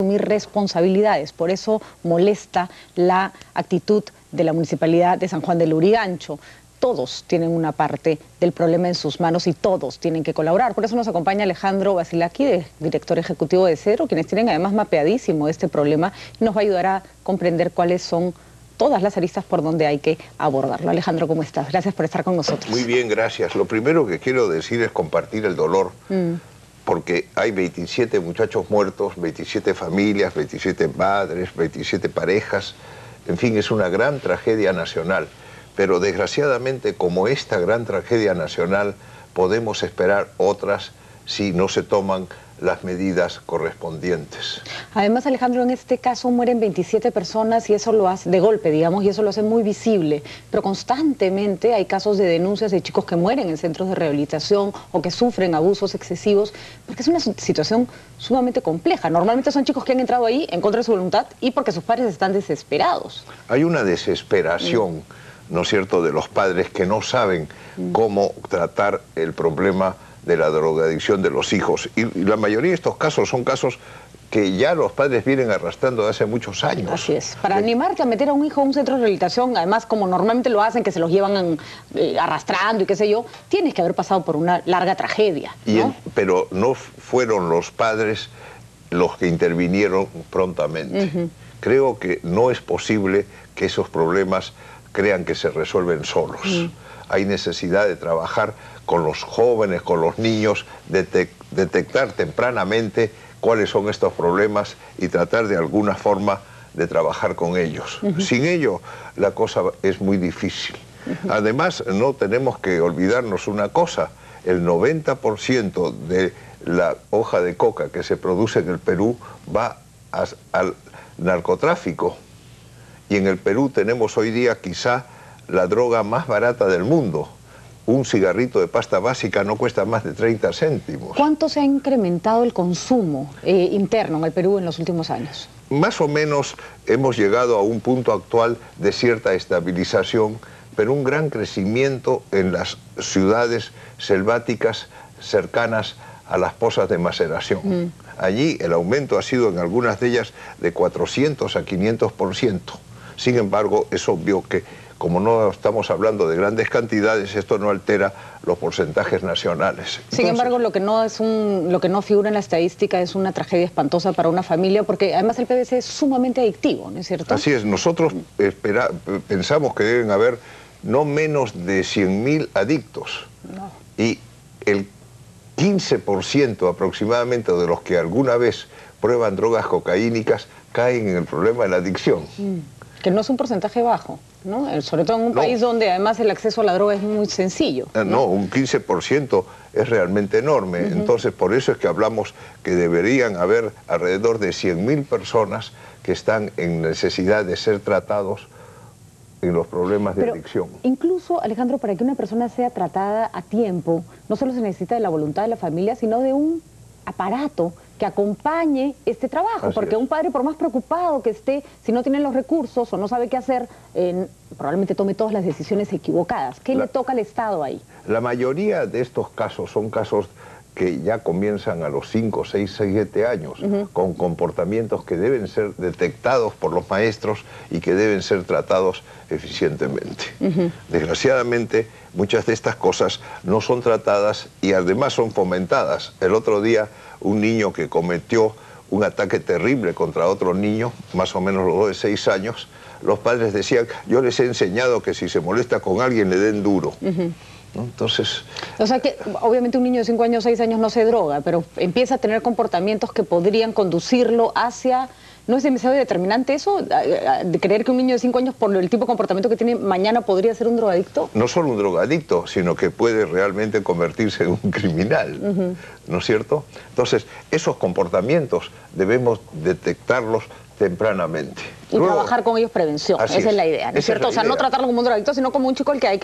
asumir responsabilidades. Por eso molesta la actitud de la Municipalidad de San Juan de Lurigancho. Todos tienen una parte del problema en sus manos y todos tienen que colaborar. Por eso nos acompaña Alejandro Basilaki, director ejecutivo de Cedro, quienes tienen además mapeadísimo este problema y nos va a ayudar a comprender cuáles son todas las aristas por donde hay que abordarlo. Alejandro, ¿cómo estás? Gracias por estar con nosotros. Muy bien, gracias. Lo primero que quiero decir es compartir el dolor, porque hay 27 muchachos muertos, 27 familias, 27 padres, 27 parejas. En fin, es una gran tragedia nacional. Pero desgraciadamente, como esta gran tragedia nacional, podemos esperar otras si no se toman las medidas correspondientes. Además, Alejandro, en este caso mueren 27 personas y eso lo hace de golpe, digamos, y eso lo hace muy visible. Pero constantemente hay casos de denuncias de chicos que mueren en centros de rehabilitación o que sufren abusos excesivos, porque es una situación sumamente compleja. Normalmente son chicos que han entrado ahí en contra de su voluntad y porque sus padres están desesperados. Hay una desesperación, ¿no es cierto?, de los padres que no saben cómo tratar el problema de la drogadicción de los hijos. Y la mayoría de estos casos son casos que ya los padres vienen arrastrando de hace muchos años. Así es. Para animarte a meter a un hijo a un centro de rehabilitación, además como normalmente lo hacen, que se los llevan arrastrando y qué sé yo, tienes que haber pasado por una larga tragedia, ¿no? Pero no fueron los padres los que intervinieron prontamente. Creo que no es posible que esos problemas crean que se resuelven solos. Hay necesidad de trabajar con los jóvenes, con los niños, detectar tempranamente cuáles son estos problemas y tratar de alguna forma de trabajar con ellos. Sin ello, la cosa es muy difícil. Además, no tenemos que olvidarnos una cosa: el 90% de la hoja de coca que se produce en el Perú va al narcotráfico. Y en el Perú tenemos hoy día quizá la droga más barata del mundo. Un cigarrito de pasta básica no cuesta más de 30 céntimos. ¿Cuánto se ha incrementado el consumo interno en el Perú en los últimos años? Más o menos hemos llegado a un punto actual de cierta estabilización, pero un gran crecimiento en las ciudades selváticas cercanas a las pozas de maceración. Allí el aumento ha sido en algunas de ellas de 400 a 500%. Sin embargo, es obvio que como no estamos hablando de grandes cantidades, esto no altera los porcentajes nacionales. Entonces, sin embargo, lo que no figura en la estadística es una tragedia espantosa para una familia, porque además el PVC es sumamente adictivo, ¿no es cierto? Así es. Nosotros pensamos que deben haber no menos de 100.000 adictos. Y el 15% aproximadamente de los que alguna vez prueban drogas cocaínicas caen en el problema de la adicción. Que no es un porcentaje bajo, ¿no? Sobre todo en un país donde además el acceso a la droga es muy sencillo. No, un 15% es realmente enorme. Entonces, por eso es que hablamos que deberían haber alrededor de 100.000 personas que están en necesidad de ser tratados en los problemas de adicción. Incluso, Alejandro, para que una persona sea tratada a tiempo, no solo se necesita de la voluntad de la familia, sino de un aparato que acompañe este trabajo, porque un padre, por más preocupado que esté, si no tiene los recursos o no sabe qué hacer, probablemente tome todas las decisiones equivocadas. ¿Qué le toca al Estado ahí? La mayoría de estos casos son casos que ya comienzan a los 5, 6, 7 años, con comportamientos que deben ser detectados por los maestros y que deben ser tratados eficientemente. Desgraciadamente, muchas de estas cosas no son tratadas y además son fomentadas. El otro día, un niño que cometió un ataque terrible contra otro niño, más o menos los dos de 6 años, los padres decían: yo les he enseñado que si se molesta con alguien le den duro. ¿No? Entonces, o sea que obviamente un niño de 5 años, 6 años no se droga, pero empieza a tener comportamientos que podrían conducirlo hacia... ¿No es demasiado determinante eso? ¿De creer que un niño de 5 años, por el tipo de comportamiento que tiene, mañana podría ser un drogadicto? No solo un drogadicto, sino que puede realmente convertirse en un criminal, ¿no es cierto? Entonces, esos comportamientos debemos detectarlos tempranamente. Y luego trabajar con ellos prevención, esa es la idea, ¿no es cierto? O sea, no tratarlo como un drogadicto, sino como un chico al que hay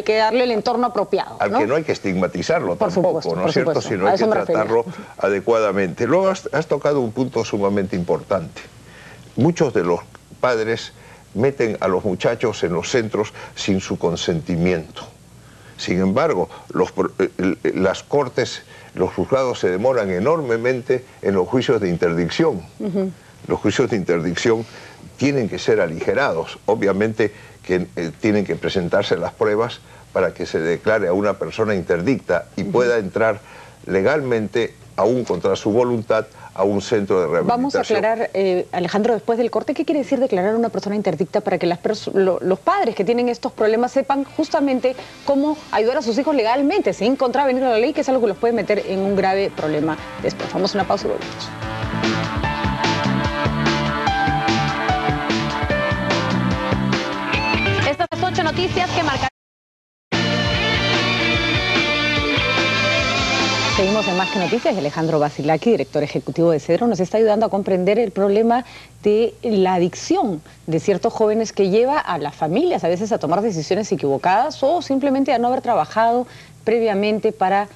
que darle el entorno apropiado, al que no hay que estigmatizarlo tampoco, ¿no es cierto? Sino hay que tratarlo adecuadamente. Luego has tocado un punto sumamente importante. Muchos de los padres meten a los muchachos en los centros sin su consentimiento. Sin embargo, las cortes los juzgados se demoran enormemente en los juicios de interdicción. Los juicios de interdicción tienen que ser aligerados. Obviamente que tienen que presentarse las pruebas para que se declare a una persona interdicta y pueda entrar legalmente, aún contra su voluntad, a un centro de rehabilitación. Vamos a aclarar, Alejandro, después del corte, ¿qué quiere decir declarar a una persona interdicta para que los padres que tienen estos problemas sepan justamente cómo ayudar a sus hijos legalmente, sin contravenir la ley, que es algo que los puede meter en un grave problema después? Vamos a una pausa y volvemos. Estas 8 noticias que marcan. Seguimos en Más que Noticias y Alejandro Basilaki, director ejecutivo de Cedro, nos está ayudando a comprender el problema de la adicción de ciertos jóvenes que lleva a las familias a veces a tomar decisiones equivocadas o simplemente a no haber trabajado previamente para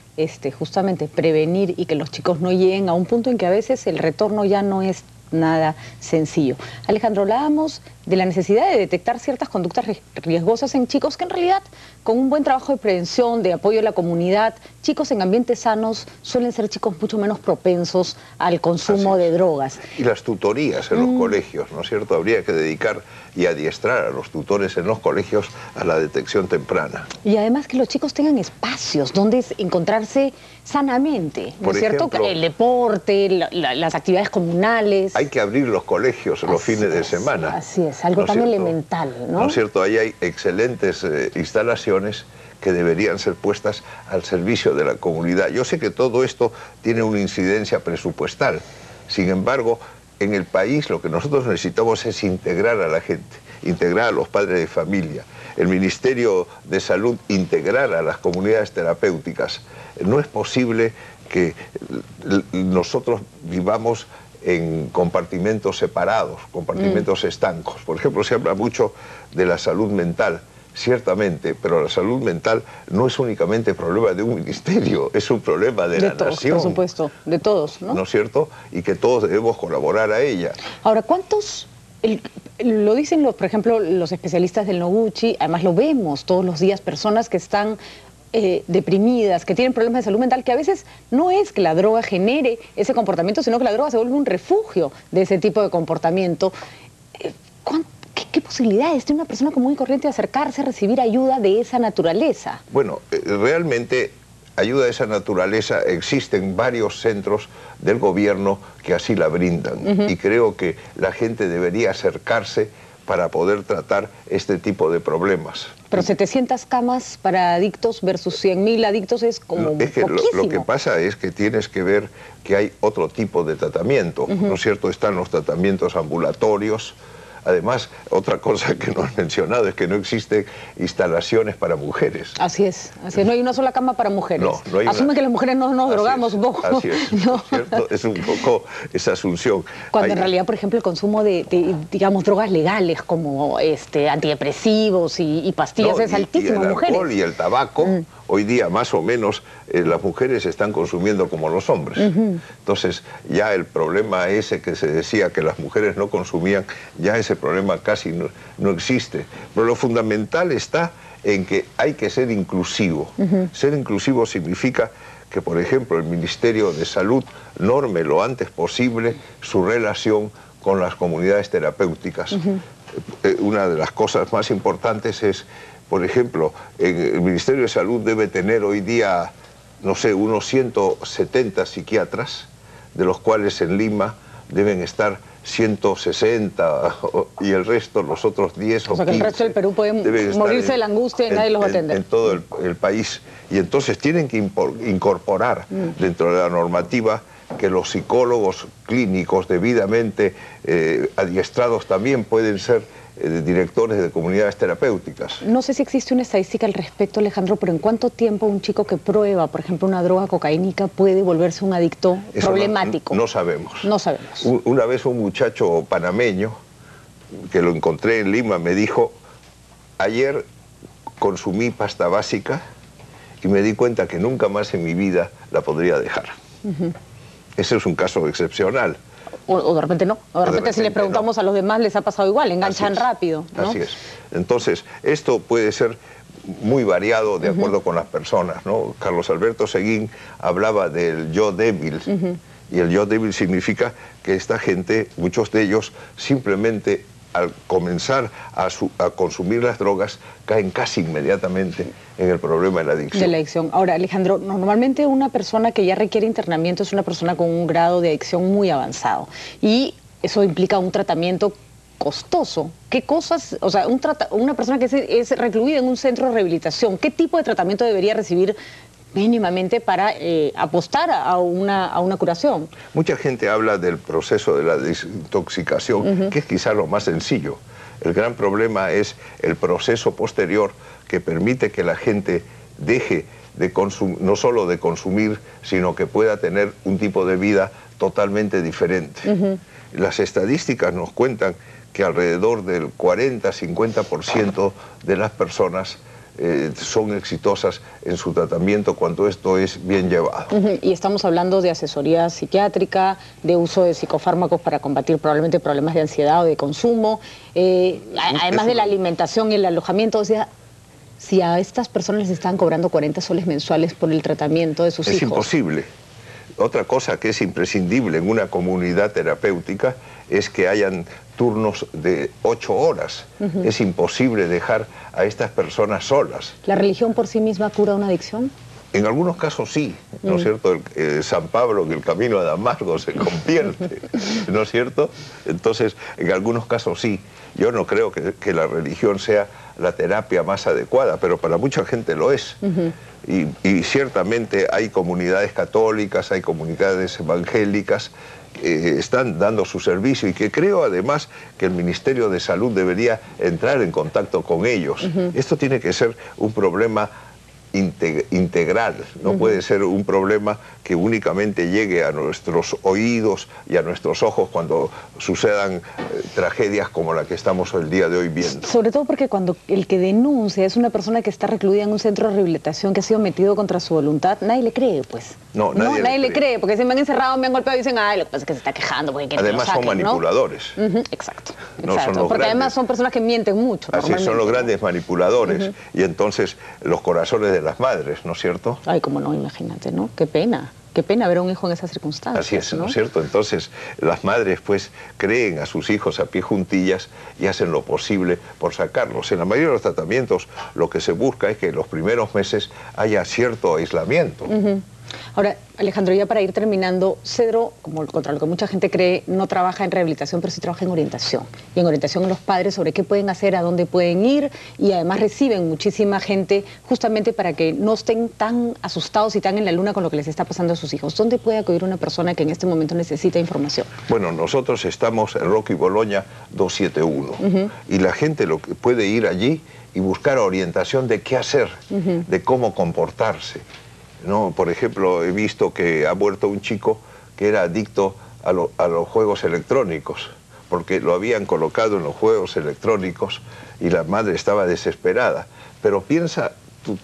justamente prevenir y que los chicos no lleguen a un punto en que a veces el retorno ya no es nada sencillo. Alejandro, hablábamos de la necesidad de detectar ciertas conductas riesgosas en chicos que en realidad con un buen trabajo de prevención, de apoyo a la comunidad, chicos en ambientes sanos suelen ser chicos mucho menos propensos al consumo de drogas. Y las tutorías en los colegios, ¿no es cierto? Habría que dedicar y adiestrar a los tutores en los colegios a la detección temprana. Y además que los chicos tengan espacios donde encontrarse sanamente, ¿no es cierto? El deporte, las actividades comunales. Hay que abrir los colegios los fines de semana. Así es, algo tan elemental, ¿no? ¿No es cierto? Ahí hay excelentes instalaciones que deberían ser puestas al servicio de la comunidad. Yo sé que todo esto tiene una incidencia presupuestal. Sin embargo, en el país lo que nosotros necesitamos es integrar a la gente, integrar a los padres de familia. El Ministerio de Salud integrar a las comunidades terapéuticas. No es posible que nosotros vivamos en compartimentos separados, compartimentos estancos. Por ejemplo, se habla mucho de la salud mental, ciertamente, pero la salud mental no es únicamente problema de un ministerio, es un problema de la nación. Por supuesto, de todos, ¿no? ¿No es cierto? Y que todos debemos colaborar a ella. Ahora, ¿cuántos...? Lo dicen, por ejemplo, los especialistas del Noguchi, además lo vemos todos los días, personas que están deprimidas, que tienen problemas de salud mental, que a veces no es que la droga genere ese comportamiento, sino que la droga se vuelve un refugio de ese tipo de comportamiento. ¿Qué posibilidades tiene una persona común y corriente de acercarse a recibir ayuda de esa naturaleza? Bueno, realmente ayuda de esa naturaleza existen varios centros del gobierno que así la brindan. Y creo que la gente debería acercarse para poder tratar este tipo de problemas. Pero 700 camas para adictos versus 100.000 adictos es como poquísimo. Lo que pasa es que tienes que ver que hay otro tipo de tratamiento, ¿no es cierto? Están los tratamientos ambulatorios. Además, otra cosa que no has mencionado es que no existen instalaciones para mujeres. Así es, no hay una sola cama para mujeres. No hay Asume que las mujeres no nos drogamos un poco. Así es, ¿no? ¿Cierto? Es un poco esa asunción. Cuando en realidad, por ejemplo, el consumo de digamos, drogas legales como antidepresivos y pastillas es altísimo en mujeres. Y el alcohol y el tabaco, hoy día más o menos las mujeres están consumiendo como los hombres. Entonces, ya el problema ese que se decía que las mujeres no consumían, ya ese problema casi no existe. Pero lo fundamental está en que hay que ser inclusivo. Ser inclusivo significa que, por ejemplo, el Ministerio de Salud norme lo antes posible su relación con las comunidades terapéuticas. Una de las cosas más importantes es, por ejemplo, el Ministerio de Salud debe tener hoy día, no sé, unos 170 psiquiatras, de los cuales en Lima deben estar 160 y el resto, los otros 10 o 15. O sea que el resto del Perú puede morirse de la angustia y nadie los va a atender. En todo el país. Y entonces tienen que incorporar dentro de la normativa que los psicólogos clínicos debidamente adiestrados también pueden ser directores de comunidades terapéuticas. No sé si existe una estadística al respecto, Alejandro, pero ¿en cuánto tiempo un chico que prueba, por ejemplo, una droga cocaínica puede volverse un adicto problemático? No sabemos. No sabemos. Una vez un muchacho panameño, que lo encontré en Lima, me dijo, ayer consumí pasta básica y me di cuenta que nunca más en mi vida la podría dejar. Ese es un caso excepcional. O de repente no, o de repente si les preguntamos a los demás les ha pasado igual, enganchan rápido, ¿no? Así es. Entonces, esto puede ser muy variado de acuerdo con las personas, ¿no? Carlos Alberto Seguín hablaba del yo débil, y el yo débil significa que esta gente, muchos de ellos, simplemente al comenzar a consumir las drogas, caen casi inmediatamente en el problema de la adicción. De la adicción. Ahora, Alejandro, normalmente una persona que ya requiere internamiento es una persona con un grado de adicción muy avanzado, y eso implica un tratamiento costoso. ¿Qué cosas, o sea, una persona que es recluida en un centro de rehabilitación, qué tipo de tratamiento debería recibir mínimamente para apostar a una curación? Mucha gente habla del proceso de la desintoxicación, que es quizá lo más sencillo. El gran problema es el proceso posterior que permite que la gente deje de consumir, no solo de consumir, sino que pueda tener un tipo de vida totalmente diferente. Las estadísticas nos cuentan que alrededor del 40-50% de las personas son exitosas en su tratamiento cuando esto es bien llevado. Y estamos hablando de asesoría psiquiátrica, de uso de psicofármacos para combatir probablemente problemas de ansiedad o de consumo, además de la alimentación y el alojamiento. O sea, si a estas personas les están cobrando 40 soles mensuales por el tratamiento de sus hijos. Es imposible. Otra cosa que es imprescindible en una comunidad terapéutica es que hayan turnos de 8 horas. Es imposible dejar a estas personas solas. ¿La religión por sí misma cura una adicción? En algunos casos sí, ¿no es cierto? San Pablo, en el camino a Damasco se convierte, ¿no es cierto? Entonces, en algunos casos sí. Yo no creo que la religión sea la terapia más adecuada, pero para mucha gente lo es. Y ciertamente hay comunidades católicas, hay comunidades evangélicas que están dando su servicio y que creo además que el Ministerio de Salud debería entrar en contacto con ellos. Esto tiene que ser un problema integral, no puede ser un problema que únicamente llegue a nuestros oídos y a nuestros ojos cuando sucedan tragedias como la que estamos el día de hoy viendo. Sobre todo porque cuando el que denuncia es una persona que está recluida en un centro de rehabilitación, que ha sido metido contra su voluntad, nadie le cree, pues. No, nadie le cree, porque se me han encerrado, me han golpeado y dicen, ay, lo que pasa es que se está quejando porque quieren además que lo saquen, son manipuladores. ¿no? Exacto. No son los porque grandes. Además son personas que mienten mucho. Así son los grandes manipuladores. Y entonces los corazones de las madres, ¿no es cierto? Ay, cómo no, imagínate, ¿no? Qué pena. Qué pena ver a un hijo en esas circunstancias. Así es, ¿no es cierto? Entonces, las madres, pues, creen a sus hijos a pie juntillas y hacen lo posible por sacarlos. En la mayoría de los tratamientos, lo que se busca es que en los primeros meses haya cierto aislamiento. Ahora, Alejandro, ya para ir terminando, Cedro, contra lo que mucha gente cree, no trabaja en rehabilitación, pero sí trabaja en orientación. Y en orientación a los padres sobre qué pueden hacer, a dónde pueden ir, y además reciben muchísima gente justamente para que no estén tan asustados y tan en la luna con lo que les está pasando a sus hijos. ¿Dónde puede acudir una persona que en este momento necesita información? Bueno, nosotros estamos en Rocky Bologna 271, y la gente puede ir allí y buscar orientación de qué hacer, de cómo comportarse. ¿No? Por ejemplo, he visto que ha muerto un chico que era adicto a los juegos electrónicos, porque lo habían colocado en los juegos electrónicos y la madre estaba desesperada. Pero piensa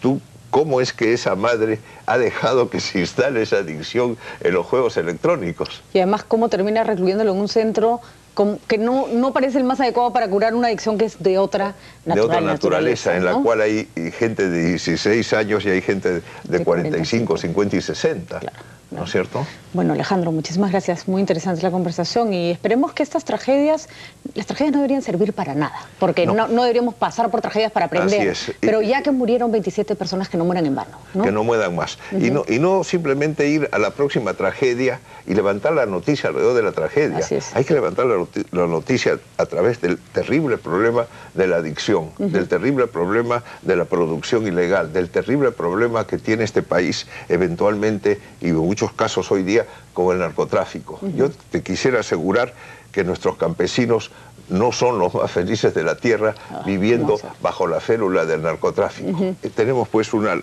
tú cómo es que esa madre ha dejado que se instale esa adicción en los juegos electrónicos. Y además cómo termina recluyéndolo en un centro que no parece el más adecuado para curar una adicción que es de otra naturaleza, en la cual hay gente de 16 años y hay gente de 45, 50 y 60. Claro. ¿No es cierto? Bueno, Alejandro, muchísimas gracias. Muy interesante la conversación y esperemos que las tragedias no deberían servir para nada, porque no deberíamos pasar por tragedias para aprender. Así es. Pero ya que murieron 27 personas, que no mueran en vano, ¿no? Que no mueran más. Y no simplemente ir a la próxima tragedia y levantar la noticia alrededor de la tragedia. Así es. Hay que levantar la noticia a través del terrible problema de la adicción, del terrible problema de la producción ilegal, del terrible problema que tiene este país eventualmente y en muchos casos hoy día con el narcotráfico. Yo te quisiera asegurar que nuestros campesinos no son los más felices de la tierra viviendo bajo la férula del narcotráfico. Tenemos pues una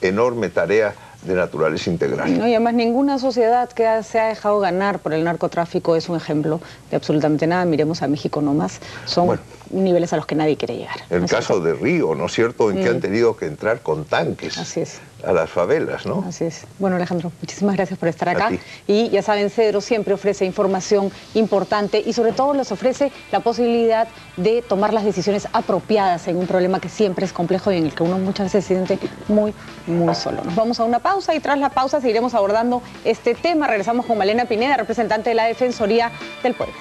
enorme tarea de naturaleza integral. No, y además ninguna sociedad que se ha dejado ganar por el narcotráfico es un ejemplo de absolutamente nada. Miremos a México nomás, son niveles a los que nadie quiere llegar. El caso de Río, ¿no es cierto?, en que han tenido que entrar con tanques. Así es. las favelas, ¿no? Así es. Bueno, Alejandro, muchísimas gracias por estar acá. A ti. Y ya saben, Cedro siempre ofrece información importante y sobre todo les ofrece la posibilidad de tomar las decisiones apropiadas en un problema que siempre es complejo y en el que uno muchas veces se siente muy solo. Nos vamos a una pausa y tras la pausa seguiremos abordando este tema. Regresamos con Malena Pineda, representante de la Defensoría del Pueblo.